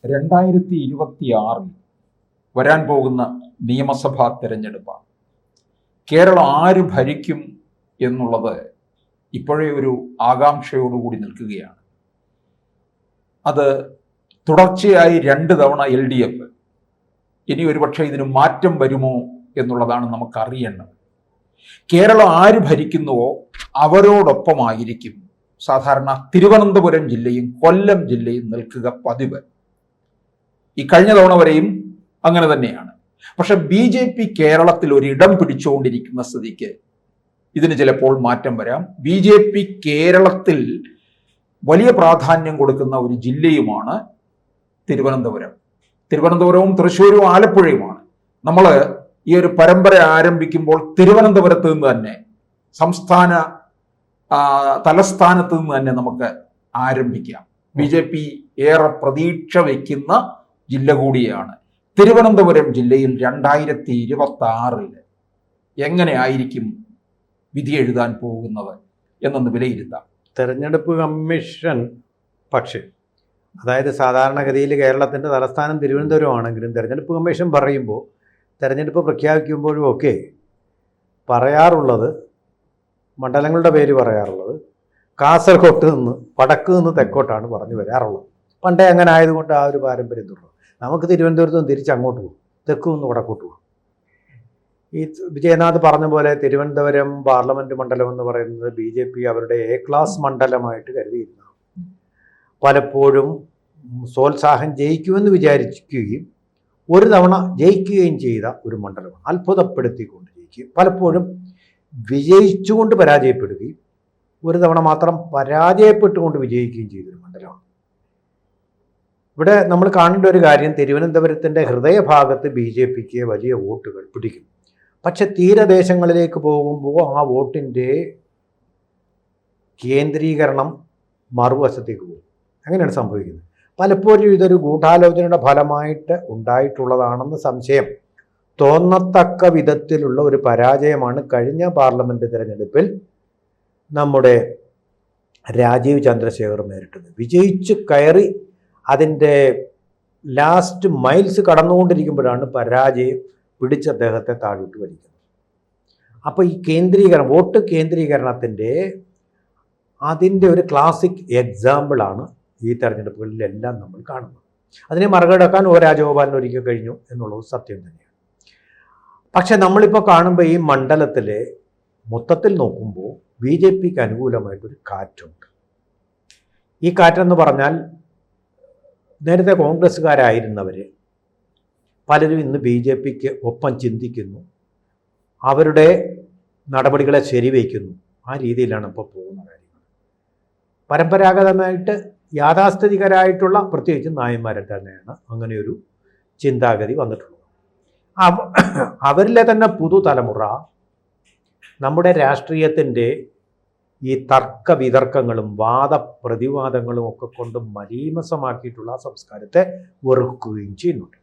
2026 വരാൻ പോകുന്ന നിയമസഭാ തെരഞ്ഞെടുപ്പാണ്. കേരളം ആര് ഭരിക്കും എന്നുള്ളത് ഇപ്പോഴേ ഒരു ആകാംക്ഷയോടുകൂടി നിൽക്കുകയാണ്. അത് തുടർച്ചയായി 2 തവണ LDF, ഇനി ഒരുപക്ഷെ ഇതിന് മാറ്റം വരുമോ എന്നുള്ളതാണ് നമുക്കറിയേണ്ടത്. കേരളം ആര് ഭരിക്കുന്നുവോ അവരോടൊപ്പമായിരിക്കും സാധാരണ തിരുവനന്തപുരം ജില്ലയും കൊല്ലം ജില്ലയും നിൽക്കുക പതിവ്. ഈ കഴിഞ്ഞ തവണ വരെയും അങ്ങനെ തന്നെയാണ്. പക്ഷെ BJP കേരളത്തിൽ ഒരിടം പിടിച്ചുകൊണ്ടിരിക്കുന്ന സ്ഥിതിക്ക് ഇതിന് ചിലപ്പോൾ മാറ്റം വരാം. BJP കേരളത്തിൽ വലിയ പ്രാധാന്യം കൊടുക്കുന്ന ഒരു ജില്ലയുമാണ് തിരുവനന്തപുരം. തിരുവനന്തപുരവും തൃശ്ശൂരും ആലപ്പുഴയുമാണ്. നമ്മൾ ഈ ഒരു പരമ്പര ആരംഭിക്കുമ്പോൾ തിരുവനന്തപുരത്ത് നിന്ന് തന്നെ, സംസ്ഥാന തലസ്ഥാനത്ത് നിന്ന് തന്നെ നമുക്ക് ആരംഭിക്കാം. BJP ഏറെ പ്രതീക്ഷ വയ്ക്കുന്ന ജില്ല കൂടിയാണ്. തിരുവനന്തപുരം ജില്ലയിൽ 2026 എങ്ങനെ ആയിരിക്കും വിധി എഴുതാൻ പോകുന്നത് എന്നൊന്ന് വിലയിരുത്താം. തെരഞ്ഞെടുപ്പ് കമ്മീഷൻ പക്ഷേ, അതായത് സാധാരണഗതിയിൽ കേരളത്തിൻ്റെ തലസ്ഥാനം തിരുവനന്തപുരമാണെങ്കിലും തെരഞ്ഞെടുപ്പ് കമ്മീഷൻ പറയുമ്പോൾ, തെരഞ്ഞെടുപ്പ് പ്രഖ്യാപിക്കുമ്പോഴും ഒക്കെ പറയാറുള്ളത്, മണ്ഡലങ്ങളുടെ പേര് പറയാറുള്ളത് കാസർഗോട്ട് നിന്ന് വടക്ക് നിന്ന് തെക്കോട്ടാണ് പറഞ്ഞു വരാറുള്ളത്. പണ്ടേ അങ്ങനെ ആയതുകൊണ്ട് ആ ഒരു പാരമ്പര്യം തുടരും. നമുക്ക് തിരുവനന്തപുരത്ത് നിന്ന് തിരിച്ചങ്ങോട്ട് പോകും, തെക്ക് നിന്ന് വടക്കോട്ട് പോകും. ഈ വിജയനാഥ് പറഞ്ഞ പോലെ തിരുവനന്തപുരം പാർലമെൻറ്റ് മണ്ഡലം എന്ന് പറയുന്നത് BJP അവരുടെ A ക്ലാസ് മണ്ഡലമായിട്ട് കരുതിയിരുന്നതാണ്. പലപ്പോഴും സോത്സാഹം ജയിക്കുമെന്ന് വിചാരിക്കുകയും ഒരു തവണ ജയിക്കുകയും ചെയ്ത ഒരു മണ്ഡലമാണ്. അത്ഭുതപ്പെടുത്തിക്കൊണ്ട് ജയിക്കുകയും പലപ്പോഴും വിജയിച്ചുകൊണ്ട് പരാജയപ്പെടുകയും ഒരു തവണ മാത്രം പരാജയപ്പെട്ടുകൊണ്ട് വിജയിക്കുകയും ചെയ്തൊരു മണ്ഡലമാണ്. ഇവിടെ നമ്മൾ കാണേണ്ട ഒരു കാര്യം, തിരുവനന്തപുരത്തിൻ്റെ ഹൃദയഭാഗത്ത് BJPക്ക് വലിയ വോട്ടുകൾ പിടിക്കും. പക്ഷെ തീരദേശങ്ങളിലേക്ക് പോകുമ്പോൾ ആ വോട്ടിൻ്റെ കേന്ദ്രീകരണം മറുവശത്തേക്ക് പോകും. അങ്ങനെയാണ് സംഭവിക്കുന്നത്. പലപ്പോഴും ഇതൊരു ഗൂഢാലോചനയുടെ ഫലമായിട്ട് ഉണ്ടായിട്ടുള്ളതാണെന്ന് സംശയം തോന്നത്തക്ക വിധത്തിലുള്ള ഒരു പരാജയമാണ് കഴിഞ്ഞ പാർലമെൻറ്റ് തിരഞ്ഞെടുപ്പിൽ നമ്മുടെ രാജീവ് ചന്ദ്രശേഖർ നേരിട്ടത്. വിജയിച്ച് കയറി അതിൻ്റെ ലാസ്റ്റ് മൈൽസ് കടന്നുകൊണ്ടിരിക്കുമ്പോഴാണ് പരാജയം പിടിച്ച് അദ്ദേഹത്തെ താഴോട്ട് വലിക്കുന്നത്. അപ്പോൾ ഈ കേന്ദ്രീകരണം, വോട്ട് കേന്ദ്രീകരണത്തിൻ്റെ അതിൻ്റെ ഒരു ക്ലാസിക് എക്സാമ്പിളാണ് ഈ തെരഞ്ഞെടുപ്പുകളിലെല്ലാം നമ്മൾ കാണുന്നത്. അതിനെ മറികടക്കാൻ രാജഗോപാലിന് ഒരിക്കൽ കഴിഞ്ഞു എന്നുള്ളത് സത്യം തന്നെയാണ്. പക്ഷെ നമ്മളിപ്പോൾ കാണുമ്പോൾ ഈ മണ്ഡലത്തിലെ മൊത്തത്തിൽ നോക്കുമ്പോൾ BJPക്ക് അനുകൂലമായിട്ടൊരു കാറ്റുണ്ട്. ഈ കാറ്റെന്ന് പറഞ്ഞാൽ, നേരത്തെ കോൺഗ്രസ്സുകാരായിരുന്നവർ പലരും ഇന്ന് BJPക്ക് ഒപ്പം ചിന്തിക്കുന്നു, അവരുടെ നടപടികളെ ശരിവയ്ക്കുന്നു. ആ രീതിയിലാണ് ഇപ്പോൾ പോകുന്ന കാര്യങ്ങൾ. പരമ്പരാഗതമായിട്ട് യാഥാസ്ഥിതികരായിട്ടുള്ള പ്രത്യേകിച്ച് നായന്മാരെ തന്നെയാണ് അങ്ങനെയൊരു ചിന്താഗതി വന്നിട്ടുള്ളത്. അവരിലെ തന്നെ പുതുതലമുറ നമ്മുടെ രാഷ്ട്രീയത്തിൻ്റെ ഈ തർക്ക വിതർക്കങ്ങളും വാദപ്രതിവാദങ്ങളും ഒക്കെ കൊണ്ട് മലീമസമാക്കിയിട്ടുള്ള ആ സംസ്കാരത്തെ വെറുക്കുകയും ചെയ്യുന്നുണ്ട്.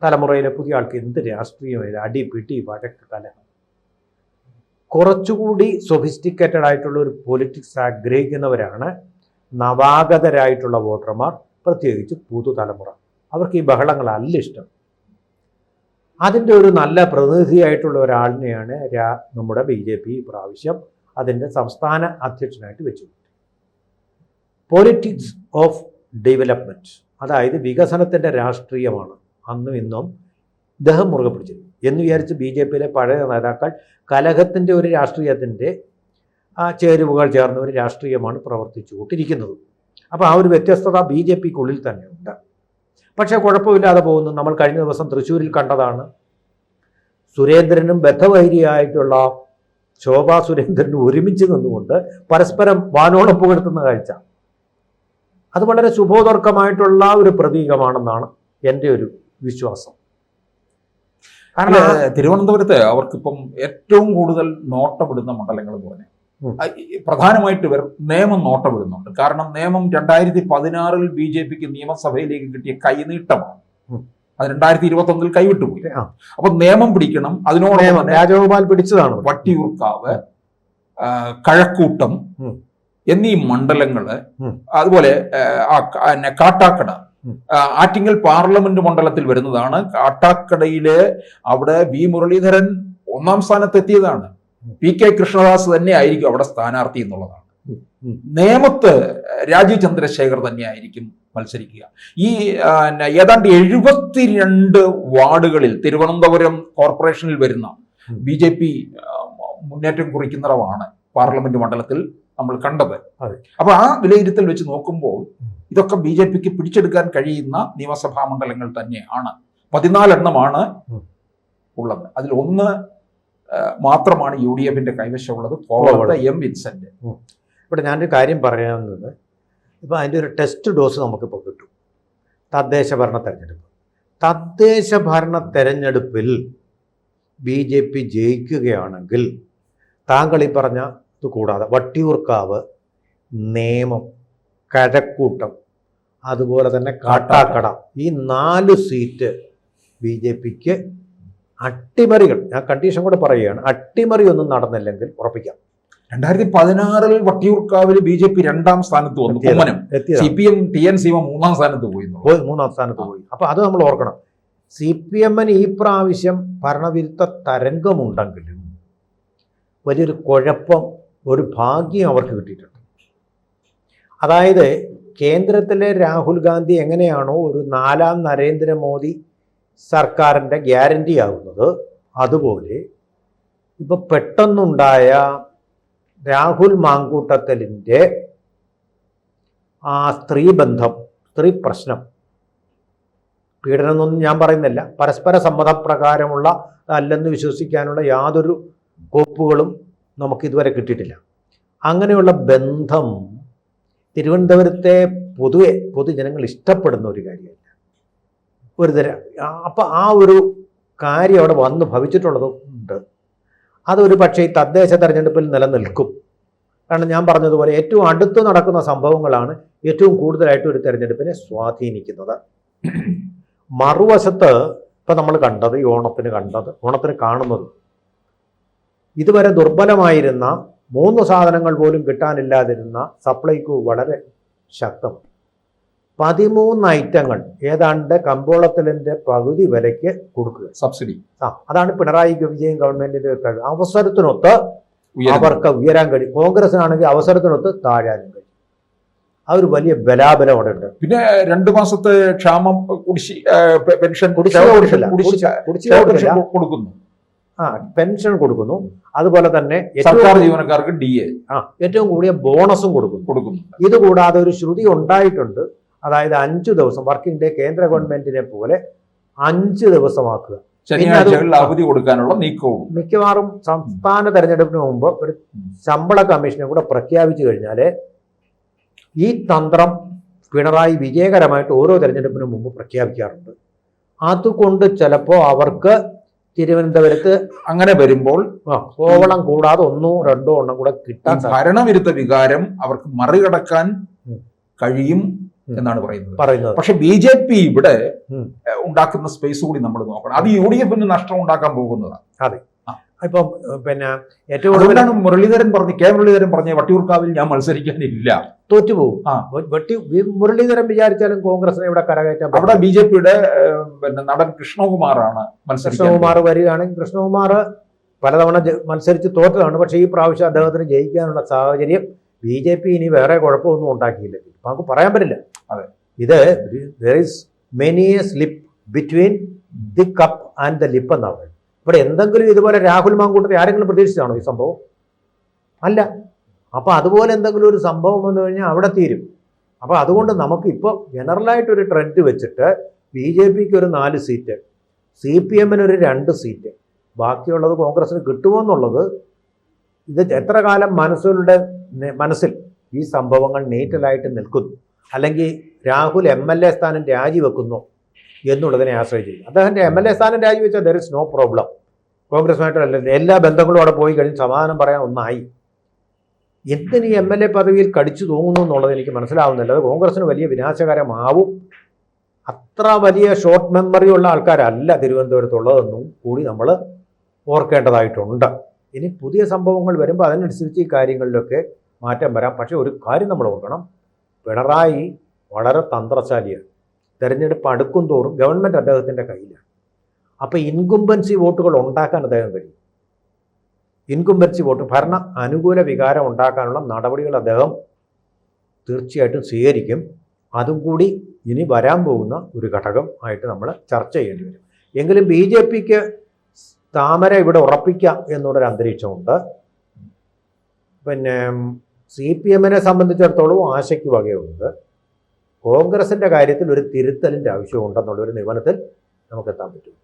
തലമുറയിലെ പുതിയ ആൾക്ക് എന്ത് രാഷ്ട്രീയമായത്, അടി പിടി വഴക്ക് കലഹം. കുറച്ചുകൂടി സൊഫിസ്റ്റിക്കേറ്റഡ് ആയിട്ടുള്ള ഒരു പൊളിറ്റിക്സ് ആഗ്രഹിക്കുന്നവരാണ് നവാഗതരായിട്ടുള്ള വോട്ടർമാർ, പ്രത്യേകിച്ച് പുതുതലമുറ. അവർക്ക് ഈ ബഹളങ്ങളല്ല ഇഷ്ടം. അതിൻ്റെ ഒരു നല്ല പ്രതിനിധിയായിട്ടുള്ള ഒരാളിനെയാണ് നമ്മുടെ BJP പ്രാവശ്യം അതിൻ്റെ സംസ്ഥാന അധ്യക്ഷനായിട്ട് വെച്ചു. പൊളിറ്റിക്സ് ഓഫ് ഡെവലപ്മെൻറ്റ്, അതായത് വികസനത്തിൻ്റെ രാഷ്ട്രീയമാണ് അന്നും ഇന്നും ഇദ്ദേഹം മുറുകെ പിടിച്ചത് എന്ന് വിചാരിച്ച് BJPയിലെ പഴയ നേതാക്കൾ കലഹത്തിൻ്റെ ഒരു രാഷ്ട്രീയത്തിൻ്റെ ചേരുവകൾ ചേർന്ന ഒരു രാഷ്ട്രീയമാണ് പ്രവർത്തിച്ചു കൊണ്ടിരിക്കുന്നത്. അപ്പോൾ ആ ഒരു വ്യത്യസ്തത BJPക്കുള്ളിൽ തന്നെ ഉണ്ട്. പക്ഷേ കുഴപ്പമില്ലാതെ പോകുന്നു. നമ്മൾ കഴിഞ്ഞ ദിവസം തൃശ്ശൂരിൽ കണ്ടതാണ്. സുരേന്ദ്രനും ബദ്ധവൈരിയായിട്ടുള്ള ശോഭാ സുരേന്ദ്രനും ഒരുമിച്ച് നിന്നുകൊണ്ട് പരസ്പരം വാനോളം പുകഴ്ത്തുന്ന കാഴ്ച. അത് വളരെ ശുഭോദർക്കമായിട്ടുള്ള ഒരു പ്രതീകമാണെന്നാണ് എൻ്റെ ഒരു വിശ്വാസം. കാരണം തിരുവനന്തപുരത്ത് അവർക്കിപ്പം ഏറ്റവും കൂടുതൽ നോട്ടമിടുന്ന മണ്ഡലങ്ങൾ പോലെ പ്രധാനമായിട്ട് ഇവർ നിയമം നോട്ടമിടുന്നുണ്ട്. കാരണം നിയമം 2016 BJPക്ക് നിയമസഭയിലേക്ക് കിട്ടിയ കൈനീട്ടമാണ്. അത് 2021 കൈവിട്ടുപോയി. അപ്പൊ നിയമം പിടിക്കണം. അതിനോടൊപ്പം രാജഗോപാൽ പിടിച്ചതാണ്. വട്ടിയൂർക്കാവ്, കഴക്കൂട്ടം എന്നീ മണ്ഡലങ്ങള്, അതുപോലെ കാട്ടാക്കട ആറ്റിങ്ങൽ പാർലമെന്റ് മണ്ഡലത്തിൽ വരുന്നതാണ്. കാട്ടാക്കടയിലെ അവിടെ വി മുരളീധരൻ 1ാം സ്ഥാനത്തെത്തിയതാണ്. പി കെ കൃഷ്ണദാസ് തന്നെ ആയിരിക്കും അവിടെ സ്ഥാനാർത്ഥി എന്നുള്ളതാണ്. നേമത്ത് രാജീവ് ചന്ദ്രശേഖർ തന്നെയായിരിക്കും മത്സരിക്കുക. ഈ ഏതാണ്ട് 72 വാർഡുകളിൽ തിരുവനന്തപുരം കോർപ്പറേഷനിൽ വരുന്ന BJP മുന്നേറ്റം കുറിക്കുന്നിടമാണ് പാർലമെന്റ് മണ്ഡലത്തിൽ നമ്മൾ കണ്ടത്. അപ്പൊ ആ വിലയിരുത്തൽ വെച്ച് നോക്കുമ്പോൾ ഇതൊക്കെ BJPക്ക് പിടിച്ചെടുക്കാൻ കഴിയുന്ന നിയമസഭാ മണ്ഡലങ്ങൾ തന്നെയാണ്. 14 എണ്ണമാണ് ഉള്ളത്. അതിൽ 1 മാത്രമാണ് UDFന്റെ കൈവശമുള്ളത്, കോവളത്തെ M. വിൻസെന്റ്. ഇവിടെ ഞാനൊരു കാര്യം പറയാവുന്നത്, ഇപ്പോൾ അതിൻ്റെ ഒരു ടെസ്റ്റ് ഡോസ് നമുക്കിപ്പോൾ കിട്ടും. തദ്ദേശ ഭരണ തെരഞ്ഞെടുപ്പ്. തദ്ദേശ ഭരണ തെരഞ്ഞെടുപ്പിൽ BJP ജയിക്കുകയാണെങ്കിൽ താങ്കൾ ഈ പറഞ്ഞ ഇത് കൂടാതെ വട്ടിയൂർക്കാവ്, നേമം, കഴക്കൂട്ടം, അതുപോലെ തന്നെ കാട്ടാക്കട, ഈ 4 സീറ്റ് BJPക്ക് അട്ടിമറികൾ, ഞാൻ കണ്ടീഷൻ കൂടെ പറയുകയാണ്, അട്ടിമറിയൊന്നും നടന്നില്ലെങ്കിൽ ഉറപ്പിക്കാം. 2016 വട്ടിയൂർക്കാവിൽ BJP 2ാം സ്ഥാനത്ത് വന്നു. CPM TN സീമ 3ാം സ്ഥാനത്ത് പോയി. 3ാം സ്ഥാനത്ത് പോയി. അപ്പൊ അത് നമ്മൾ ഓർക്കണം. CPMന് ഈ പ്രാവശ്യം ഭരണവിരുദ്ധ തരംഗമുണ്ടെങ്കിലും വലിയൊരു കുഴപ്പം, ഒരു ഭാഗ്യം അവർക്ക് കിട്ടിയിട്ടുണ്ട്. അതായത് കേന്ദ്രത്തിലെ രാഹുൽ ഗാന്ധി എങ്ങനെയാണോ ഒരു 4ാം നരേന്ദ്രമോദി സർക്കാരിൻ്റെ ഗ്യാരണ്ടി ആകുന്നത്, അതുപോലെ ഇപ്പൊ പെട്ടെന്നുണ്ടായ രാഹുൽ മാങ്കൂട്ടത്തലിൻ്റെ ആ സ്ത്രീ ബന്ധം, സ്ത്രീ പ്രശ്നം, പീഡനമൊന്നും ഞാൻ പറയുന്നില്ല, പരസ്പര സമ്മതപ്രകാരമുള്ള അല്ലെന്ന് വിശ്വസിക്കാനുള്ള യാതൊരു കോപ്പുകളും നമുക്ക് ഇതുവരെ കിട്ടിയിട്ടില്ല. അങ്ങനെയുള്ള ബന്ധം തിരുവനന്തപുരത്തെ പൊതുജനങ്ങൾ ഇഷ്ടപ്പെടുന്ന ഒരു കാര്യമല്ല. ഒരു തരം അപ്പം ആ ഒരു കാര്യം അവിടെ വന്ന് ഭവിച്ചിട്ടുള്ളതുണ്ട്. അതൊരു പക്ഷേ ഈ തദ്ദേശ തെരഞ്ഞെടുപ്പിൽ നിലനിൽക്കും. കാരണം ഞാൻ പറഞ്ഞതുപോലെ ഏറ്റവും അടുത്ത് നടക്കുന്ന സംഭവങ്ങളാണ് ഏറ്റവും കൂടുതലായിട്ട് ഒരു തെരഞ്ഞെടുപ്പിനെ സ്വാധീനിക്കുന്നത്. മറുവശത്ത് ഇപ്പം നമ്മൾ കണ്ടത്, ഈ ഓണത്തിന് കാണുന്നത്, ഇതുവരെ ദുർബലമായിരുന്ന 3 സാധനങ്ങൾ പോലും കിട്ടാനില്ലാതിരുന്ന സപ്ലൈകോ വളരെ ശക്തം. 13 ഐറ്റങ്ങൾ ഏതാണ്ട് കമ്പോളത്തിലിൻ്റെ പകുതി വിലയ്ക്ക് കൊടുക്കുക, സബ്സിഡി. അതാണ് പിണറായി വിജയൻ ഗവൺമെന്റിന്റെ അവസരത്തിനൊത്ത് അവർക്ക് ഉയരാൻ കഴിയും. കോൺഗ്രസിനാണെങ്കിൽ അവസരത്തിനൊത്ത് താഴാനും കഴിയും. ആ ഒരു വലിയ ബലാബലം അവിടെ ഉണ്ട്. പിന്നെ 2 മാസത്തെ ക്ഷാമം പെൻഷൻ കൊടുക്കുന്നു. പെൻഷൻ കൊടുക്കുന്നു. അതുപോലെ തന്നെ സർക്കാർ ജീവനക്കാർക്ക് DA, ഏറ്റവും കൂടിയ ബോണസും കൊടുക്കുന്നു. ഇതുകൂടാതെ ഒരു ശ്രുതി ഉണ്ടായിട്ടുണ്ട്, അതായത് 5 ദിവസം വർക്കിംഗ് ഡേ കേന്ദ്ര ഗവൺമെന്റിനെ പോലെ 5 ദിവസമാക്കുക. ശനിയാഴ്ചകളിൽ അവധി കൊടുക്കാനുള്ള നീക്കവും. മിക്കവാറും സംസ്ഥാന തെരഞ്ഞെടുപ്പിന് മുമ്പ് ഒരു ശമ്പള കമ്മീഷനെ കൂടെ പ്രഖ്യാപിച്ചു കഴിഞ്ഞാൽ ഈ തന്ത്രം പിണറായി വിജയകരമായിട്ട് ഓരോ തെരഞ്ഞെടുപ്പിന് മുമ്പ് പ്രഖ്യാപിക്കാറുണ്ട്. അതുകൊണ്ട് ചിലപ്പോൾ അവർക്ക് തിരുവനന്തപുരത്ത് അങ്ങനെ വരുമ്പോൾ കോവളം കൂടാതെ 1-2 എണ്ണം കൂടെ കിട്ടാൻ ഭരണവിരുദ്ധ വികാരം അവർക്ക് മറികടക്കാൻ കഴിയും എന്നാണ് പറയുന്നത്. പക്ഷെ BJP ഇവിടെ ഉണ്ടാക്കുന്ന സ്പേസ് കൂടി നമ്മൾ നോക്കണം. അത് UDFന് നഷ്ടം ഉണ്ടാക്കാൻ പോകുന്നതാണ്. അതെ. ഇപ്പം പിന്നെ ഏറ്റവും കൂടുതലാണ് മുരളീധരൻ പറഞ്ഞ വട്ടിയൂർക്കാവിൽ ഞാൻ മത്സരിക്കാനില്ല, തോറ്റുപോകും. മുരളീധരൻ വിചാരിച്ചാലും കോൺഗ്രസിനെ ഇവിടെ കരകയറ്റാൻ. അവിടെ BJPയുടെ നടൻ കൃഷ്ണകുമാറാണ് കൃഷ്ണകുമാർ വരികയാണെങ്കിൽ കൃഷ്ണകുമാർ പലതവണ മത്സരിച്ച് തോറ്റതാണ്. പക്ഷേ ഈ പ്രാവശ്യം അദ്ദേഹത്തിന് ജയിക്കാനുള്ള സാഹചര്യം BJP ഇനി വേറെ കുഴപ്പമൊന്നും ഉണ്ടാക്കിയില്ല. നമുക്ക് പറയാൻ പറ്റില്ല. അതെ, ഇത് there is many a slip between the cup and the lip എന്നാണ്. ഇവിടെ എന്തെങ്കിലും ഇതുപോലെ രാഹുൽ മാങ്കൂട്ടത്തെ ആരെങ്കിലും പ്രതീക്ഷിച്ചാണോ ഈ സംഭവം? അല്ല. അപ്പോൾ അതുപോലെ എന്തെങ്കിലും ഒരു സംഭവം വന്നു കഴിഞ്ഞാൽ അവിടെ തീരും. അപ്പോൾ അതുകൊണ്ട് നമുക്കിപ്പോൾ ജനറലായിട്ടൊരു ട്രെൻഡ് വെച്ചിട്ട് BJPക്ക് ഒരു 4 സീറ്റ്, CPMന് ഒരു 2 സീറ്റ്, ബാക്കിയുള്ളത് കോൺഗ്രസിന് കിട്ടുമോ എന്നുള്ളത്, ഇത് എത്ര കാലം മനസ്സിൽ ഈ സംഭവങ്ങൾ നീറ്റലായിട്ട് നിൽക്കുന്നു, അല്ലെങ്കിൽ രാഹുൽ MLA സ്ഥാനം രാജിവെക്കുന്നു എന്നുള്ളതിനെ ആശ്രയിച്ചിരിക്കും. അദ്ദേഹത്തിൻ്റെ MLA സ്ഥാനം രാജിവെച്ചാൽ ദർ ഇസ് നോ പ്രോബ്ലം. കോൺഗ്രസുമായിട്ടല്ല, എല്ലാ ബന്ധങ്ങളും അവിടെ പോയി കഴിഞ്ഞ് സമാധാനം പറയാൻ ഒന്നായി. എന്തിന് ഈ MLA പദവിയിൽ കടിച്ചു തൂങ്ങുന്നു എന്നുള്ളത് എനിക്ക് മനസ്സിലാവുന്നില്ല. അത് കോൺഗ്രസിന് വലിയ വിനാശകരമാവും. അത്ര വലിയ ഷോർട്ട് മെമ്മറി ഉള്ള ആൾക്കാരല്ല തിരുവനന്തപുരത്തുള്ളതെന്നും കൂടി നമ്മൾ ഓർക്കേണ്ടതായിട്ടുണ്ട്. ഇനി പുതിയ സംഭവങ്ങൾ വരുമ്പോൾ അതിനനുസരിച്ച് ഈ കാര്യങ്ങളിലൊക്കെ മാറ്റം വരാം. പക്ഷേ ഒരു കാര്യം നമ്മൾ ഓർക്കണം, പിണറായി വളരെ തന്ത്രശാലിയാണ്. തെരഞ്ഞെടുപ്പ് അടുക്കും തോറും ഗവൺമെൻറ് അദ്ദേഹത്തിൻ്റെ കയ്യിലാണ്. അപ്പോൾ ഇൻകുംബൻസി വോട്ടുകൾ ഉണ്ടാക്കാൻ അദ്ദേഹം കഴിയും. ഇൻകുംബൻസി വോട്ട്, ഭരണ അനുകൂല വികാരം ഉണ്ടാക്കാനുള്ള നടപടികൾ അദ്ദേഹം തീർച്ചയായിട്ടും സ്വീകരിക്കും. അതും കൂടി ഇനി വരാൻ പോകുന്ന ഒരു ഘടകം ആയിട്ട് നമ്മൾ ചർച്ച ചെയ്യേണ്ടി വരും. എങ്കിലും BJPക്ക് താമര ഇവിടെ ഉറപ്പിക്കാം എന്നുള്ളൊരു അന്തരീക്ഷമുണ്ട്. പിന്നെ CPMനെ സംബന്ധിച്ചിടത്തോളം ആശയ്ക്ക് വകയുണ്ട്. കോൺഗ്രസിൻ്റെ കാര്യത്തിൽ ഒരു തിരുത്തലിൻ്റെ ആവശ്യമുണ്ടെന്നുള്ളൊരു നിഗമനത്തിൽ നമുക്കെത്താൻ പറ്റും.